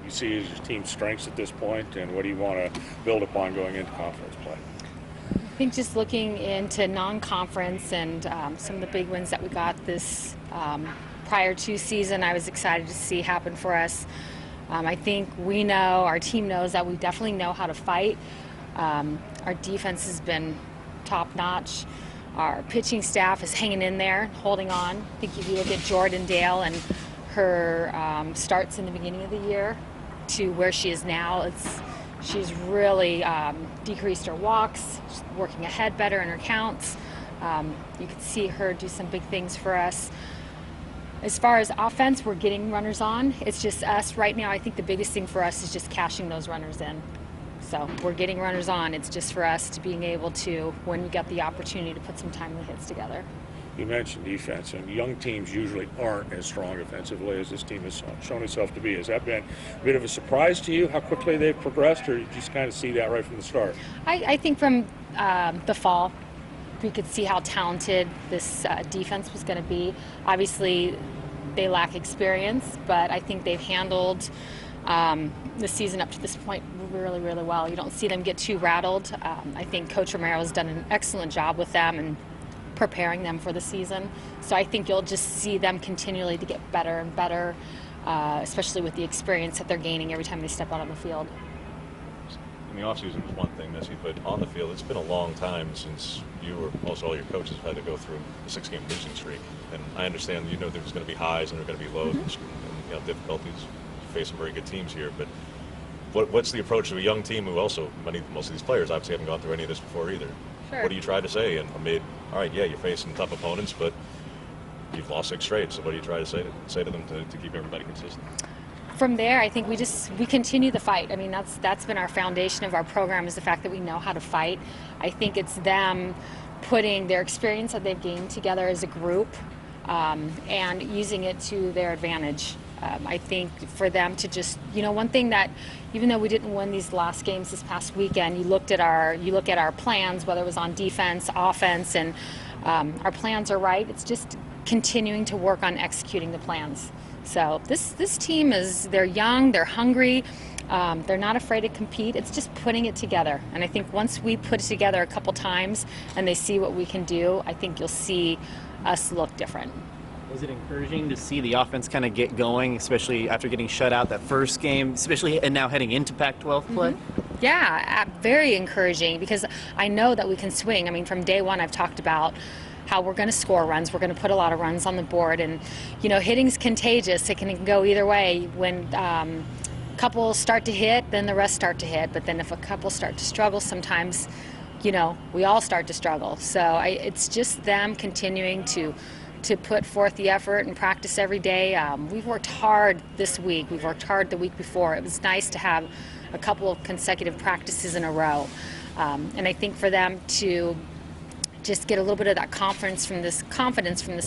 you see as your team's strengths at this point, and what do you want to build upon going into conference play? I think just looking into non-conference and some of the big wins that we got this prior to season, I was excited to see happen for us. I think we know, our team knows that we definitely know how to fight. Our defense has been top-notch. Our pitching staff is hanging in there, holding on. I think if you look at Jordan Dale and her starts in the beginning of the year to where she is now, she's really decreased her walks, she's working ahead better in her counts. You can see her do some big things for us. As far as offense, we're getting runners on. It's just us right now. I think the biggest thing for us is just cashing those runners in. So we're getting runners on. It's just for us to being able to, when we get the opportunity, to put some timely hits together. You mentioned defense, and young teams usually aren't as strong offensively as this team has shown itself to be. Has that been a bit of a surprise to you, how quickly they've progressed, or did you just kind of see that right from the start? I think from the fall, we could see how talented this defense was going to be. Obviously, they lack experience, but I think they've handled the season up to this point really, really well. You don't see them get too rattled. I think Coach Romero has done an excellent job with them and preparing them for the season. So I think you'll just see them continually to get better and better, especially with the experience that they're gaining every time they step out on the field. In the offseason was one thing, Missy, but on the field, it's been a long time since you or most all your coaches have had to go through a 6-game losing streak. And I understand there's going to be highs and there are going to be lows and difficulties. You face some very good teams here, but what's the approach to a young team who also, most of these players obviously haven't gone through any of this before either? Sure. What do you try to say amid, all right, yeah, you're facing tough opponents, but you've lost 6 straight, so what do you try to say to them to keep everybody consistent? From there, I think we continue the fight. I mean, that's been our foundation of our program, is the fact that we know how to fight. I think it's them putting their experience that they've gained together as a group and using it to their advantage. I think for them to just, one thing that, even though we didn't win these last games this past weekend, you look at our plans, whether it was on defense, offense, and our plans are right. It's just continuing to work on executing the plans. So this team they're young, they're hungry, they're not afraid to compete. It's just putting it together. And I think once we put it together a couple times and they see what we can do, I think you'll see us look different. Was it encouraging to see the offense kind of get going, especially after getting shut out that first game, especially and now heading into Pac-12 play? Yeah, very encouraging, because I know that we can swing. I mean, from day one I've talked about how we're going to score runs. We're going to put a lot of runs on the board. And, hitting's contagious. It can go either way. When a couple start to hit, then the rest start to hit. But then if a couple start to struggle, sometimes, we all start to struggle. So it's just them continuing to put forth the effort and practice every day. We've worked hard this week. We've worked hard the week before. It was nice to have a couple of consecutive practices in a row. And I think for them to just get a little bit of that confidence from this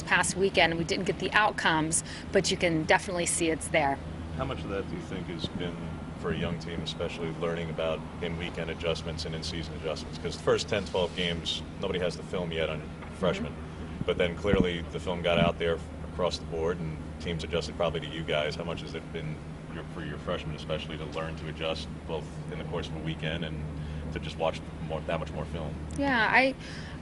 past weekend. We didn't get the outcomes, but you can definitely see it's there. How much of that do you think has been for a young team, especially learning about in-weekend adjustments and in-season adjustments? Because the first 10, 12 games, nobody has the film yet on freshmen. But then clearly the film got out there across the board and teams adjusted probably to you guys. How much has it been for your freshmen especially to learn to adjust both in the course of a weekend and to just watch that much more film? Yeah,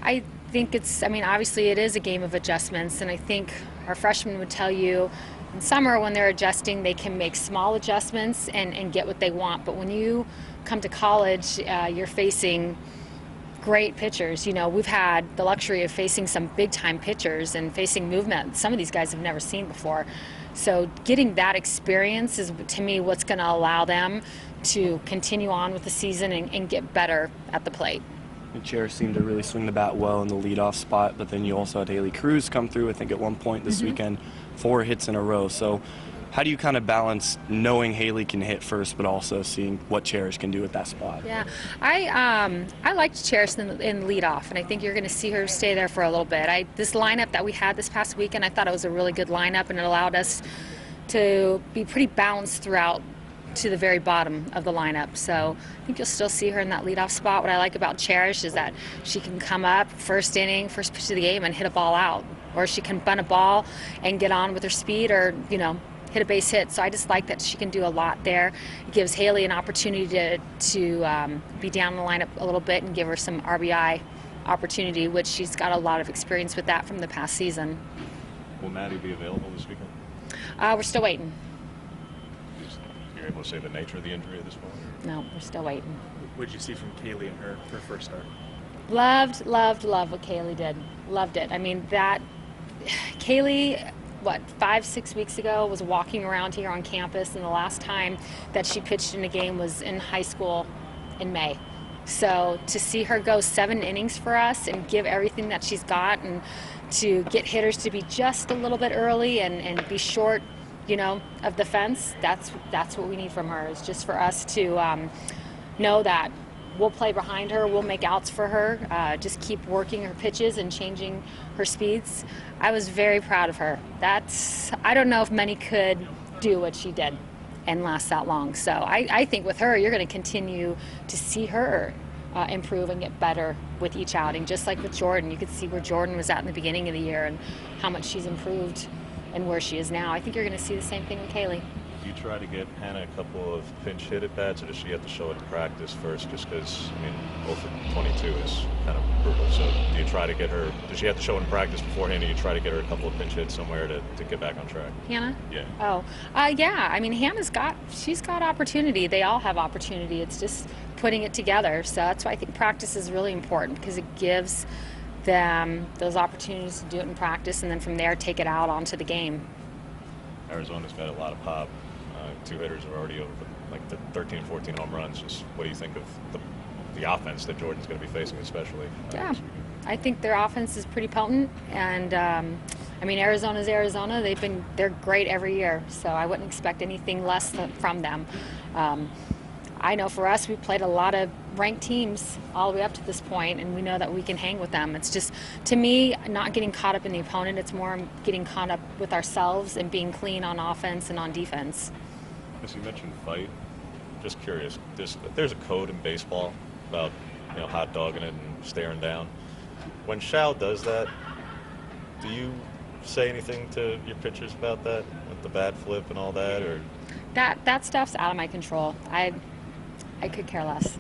I think obviously it is a game of adjustments, and I think our freshmen would tell you in summer when they're adjusting, they can make small adjustments and get what they want. But when you come to college, you're facing great pitchers. We've had the luxury of facing some big-time pitchers and facing movement some of these guys have never seen before. So getting that experience is, to me, what's going to allow them to continue on with the season and get better at the plate. The Cherish seemed to really swing the bat well in the leadoff spot, but then you also had Haley Cruz come through, I think, at one point this weekend, 4 hits in a row. So how do you kind of balance knowing Haley can hit first, but also seeing what Cherish can do at that spot? Yeah, I liked Cherish in leadoff, and I think you're going to see her stay there for a little bit. This lineup that we had this past weekend, I thought it was a really good lineup, and it allowed us to be pretty balanced throughout to the very bottom of the lineup. So I think you'll still see her in that leadoff spot. What I like about Cherish is that she can come up first inning, first pitch of the game, and hit a ball out. Or she can bunt a ball and get on with her speed, or, hit a base hit. So I just like that she can do a lot there. It gives Haley an opportunity to be down the lineup a little bit and give her some RBI opportunity, which she's got a lot of experience with that from the past season. Will Maddie be available this weekend? We're still waiting. You're able to say the nature of the injury at this point? No, we're still waiting. What did you see from Kaylee in her first start? Loved what Kaylee did. Loved it. I mean, Kaylee, 5-6 weeks ago, was walking around here on campus, and the last time that she pitched in a game was in high school in May. So to see her go 7 innings for us and give everything that she's got, and to get hitters to be just a little bit early and be short, of the fence, that's what we need from her. Is just for us to know that we'll play behind her, we'll make outs for her, just keep working her pitches and changing her speeds. I was very proud of her. I don't know if many could do what she did and last that long. So I think with her, you're going to continue to see her improve and get better with each outing, just like with Jordan. You could see where Jordan was at in the beginning of the year and how much she's improved and where she is now. I think you're going to see the same thing with Kaylee. Do you try to get Hannah a couple of pinch hit at bats, or does she have to show it in practice first? Just because, 0 for 22 is kind of brutal. So do you try to get her, does she have to show it in practice beforehand, or do you try to get her a couple of pinch hits somewhere to get back on track? Hannah? Yeah. Oh, yeah. She's got opportunity. They all have opportunity. It's just putting it together. So that's why I think practice is really important, because it gives them those opportunities to do it in practice, and then from there take it out onto the game. Arizona's got a lot of pop. 2 hitters are already over the 13, 14 home runs. Just what do you think of the offense that Jordan's going to be facing, especially? Yeah, I think their offense is pretty potent, and Arizona's Arizona. They're great every year, so I wouldn't expect anything less from them. I know for us, we've played a lot of ranked teams all the way up to this point, and we know that we can hang with them. It's just, to me, not getting caught up in the opponent. It's more getting caught up with ourselves and being clean on offense and on defense. As you mentioned fight, just curious, there's a code in baseball about hot dogging it and staring down. When Shao does that, do you say anything to your pitchers about that, with the bat flip and all that, or? That stuff's out of my control. I could care less.